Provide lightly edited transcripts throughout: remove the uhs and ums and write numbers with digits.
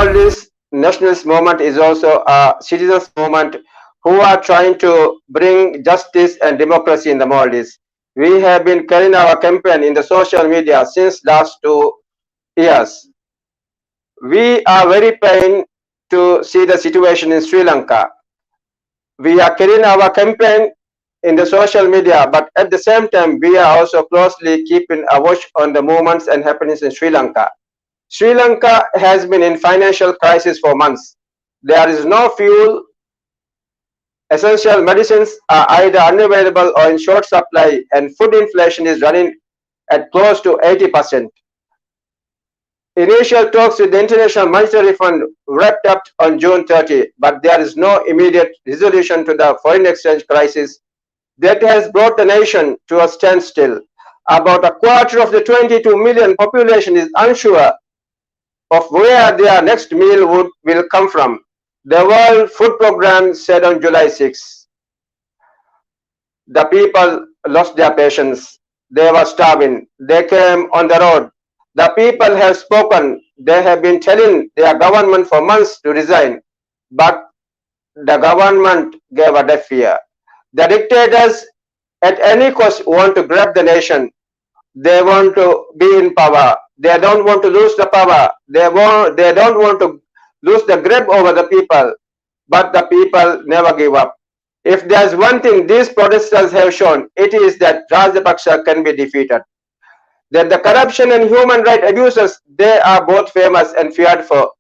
Maldives nationalist movement is also a citizens movement who are trying to bring justice and democracy in the Maldives. We have been carrying our campaign in the social media since last 2 years. We are very pained to see the situation in Sri Lanka. We are carrying our campaign in the social media, but at the same time, we are also closely keeping a watch on the movements and happenings in Sri Lanka. Sri Lanka has been in financial crisis for months. There is no fuel. Essential medicines are either unavailable or in short supply, and food inflation is running at close to 80%. Initial talks with the International Monetary Fund wrapped up on June 30, but there is no immediate resolution to the foreign exchange crisis that has brought the nation to a standstill. About a quarter of the 22 million population is unsure of where their next meal will come from. The World Food Programme said on July 6. The people lost their patience. They were starving. They came on the road. The people have spoken. They have been telling their government for months to resign, but the government gave a deaf ear. The dictators at any cost want to grab the nation. They want to be in power. They don't want to lose the power. They don't want to lose the grip over the people. But the people never give up. If there's one thing these protesters have shown, it is that Rajapaksa can be defeated. That the corruption and human rights abuses they are both famous and feared for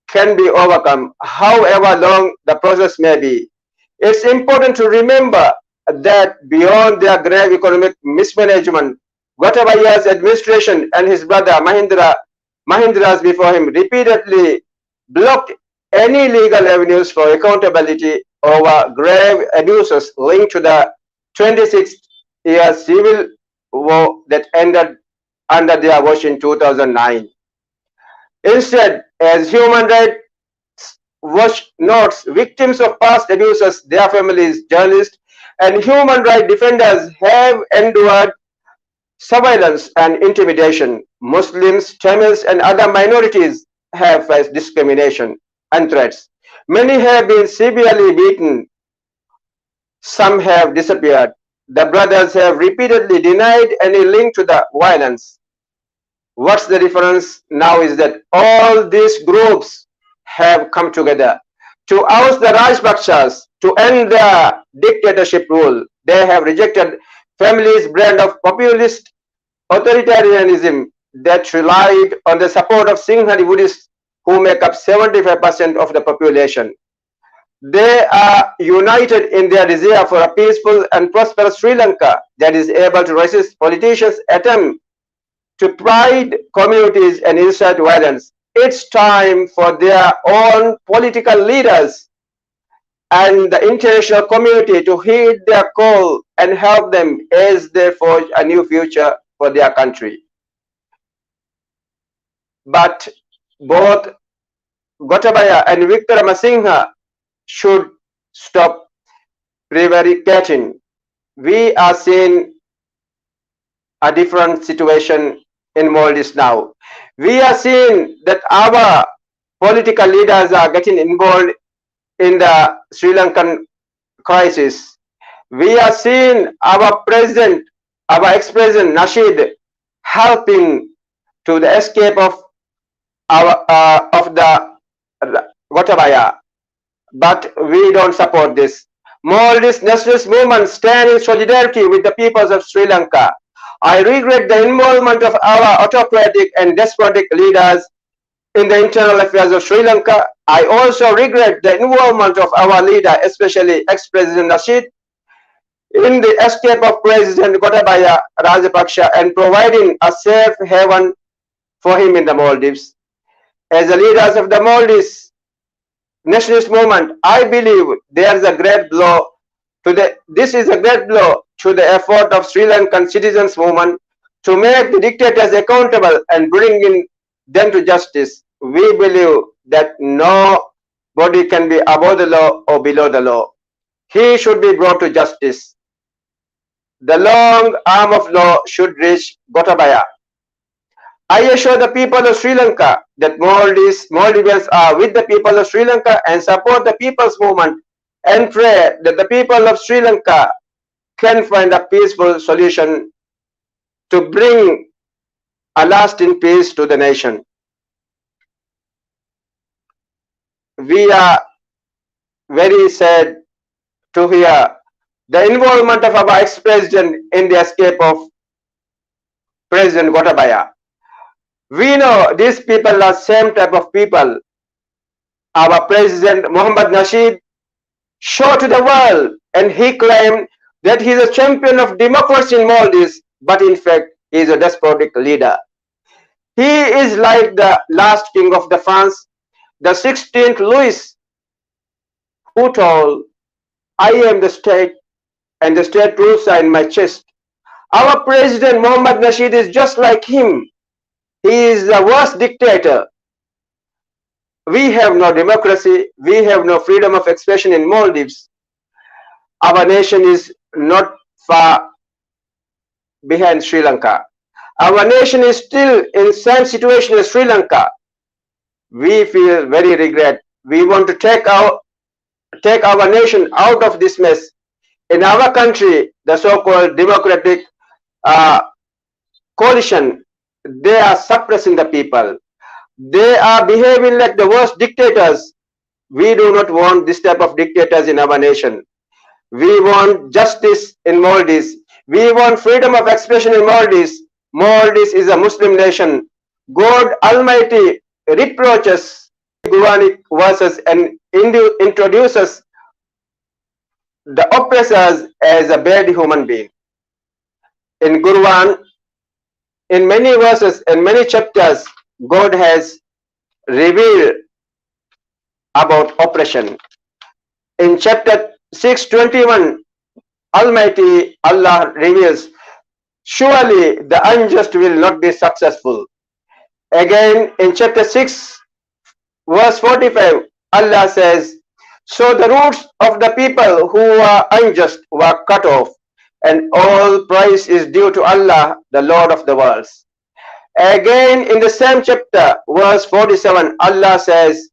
can be overcome, however long the process may be. It's important to remember that beyond their grave economic mismanagement, Gotabaya's administration and his brother Mahindra's before him repeatedly blocked any legal avenues for accountability over grave abuses linked to the 26-year civil war that ended under their watch in 2009. Instead, as Human Rights Watch notes, victims of past abuses, their families, journalists, and human rights defenders have endured surveillance and intimidation. Muslims, Tamils, and other minorities have faced discrimination and threats. Many have been severely beaten. Some have disappeared. The brothers have repeatedly denied any link to the violence. What's the difference now is that all these groups have come together to oust the Rajapaksas, to end their dictatorship rule. They have rejected family's brand of populist authoritarianism that relied on the support of Singhali Buddhists who make up 75% of the population. They are united in their desire for a peaceful and prosperous Sri Lanka that is able to resist politicians' attempt to pride communities and incite violence. It's time for their own political leaders and the international community to heed their call and help them as they forge a new future for their country. But both Gotabaya and Vikramasinghe should stop prevaricating. We are seeing a different situation in Maldives now. We are seeing that our political leaders are getting involved in the Sri Lankan crisis. We are seeing our president, our ex-president Nasheed, helping to the escape of the Gotabaya. But we don't support this. Maldives nationalist movement stand in solidarity with the peoples of Sri Lanka. I regret the involvement of our autocratic and despotic leaders in the internal affairs of Sri Lanka. I also regret the involvement of our leader, especially ex-President Nasheed, in the escape of President Gotabaya Rajapaksa and providing a safe haven for him in the Maldives. As the leaders of the Maldives nationalist movement, I believe there is a great blow to this is a great blow to the effort of Sri Lankan citizens movement to make the dictators accountable and bring in them to justice. We believe that nobody can be above the law or below the law. He should be brought to justice. The long arm of law should reach Gotabaya. I assure the people of Sri Lanka that Maldivians are with the people of Sri Lanka and support the people's movement and pray that the people of Sri Lanka can find a peaceful solution to bring a lasting peace to the nation. We are very sad to hear the involvement of our ex-president in the escape of President Gotabaya. We know these people are same type of people. Our President Mohamed Nasheed showed to the world and he claimed that he is a champion of democracy in Maldives, but in fact he is a despotic leader. He is like the last king of the France, the 16th Louis, who told, I am the state and the state rules are in my chest. Our President Mohamed Nasheed is just like him. He is the worst dictator. We have no democracy. We have no freedom of expression in Maldives. Our nation is not far behind Sri Lanka. Our nation is still in same situation as Sri Lanka. We feel very regret. We want to take our nation out of this mess. In our country, the so-called democratic coalition, they are suppressing the people. They are behaving like the worst dictators. We do not want this type of dictators in our nation. We want justice in Maldives. We want freedom of expression in Maldives. Maldives is a Muslim nation. God Almighty reproaches Quranic verses and introduces the oppressors as a bad human being. In Quran, in many verses and many chapters, God has revealed about oppression. In chapter 6:21, Almighty Allah reveals, surely the unjust will not be successful. Again, in chapter 6, verse 45, Allah says, so the roots of the people who are unjust were cut off, and all praise is due to Allah, the Lord of the worlds. Again, in the same chapter, verse 47, Allah says,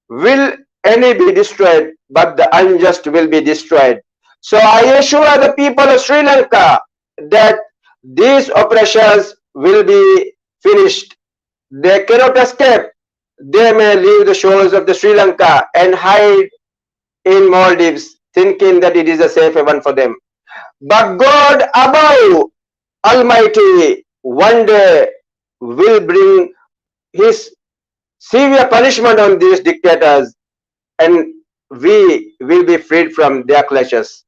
will any be destroyed, but the unjust will be destroyed. So I assure the people of Sri Lanka that these oppressions will be finished. They cannot escape. They may leave the shores of the Sri Lanka and hide in Maldives, thinking that it is a safe haven for them. But God above, Almighty, one day will bring his severe punishment on these dictators, and we will be freed from their clutches.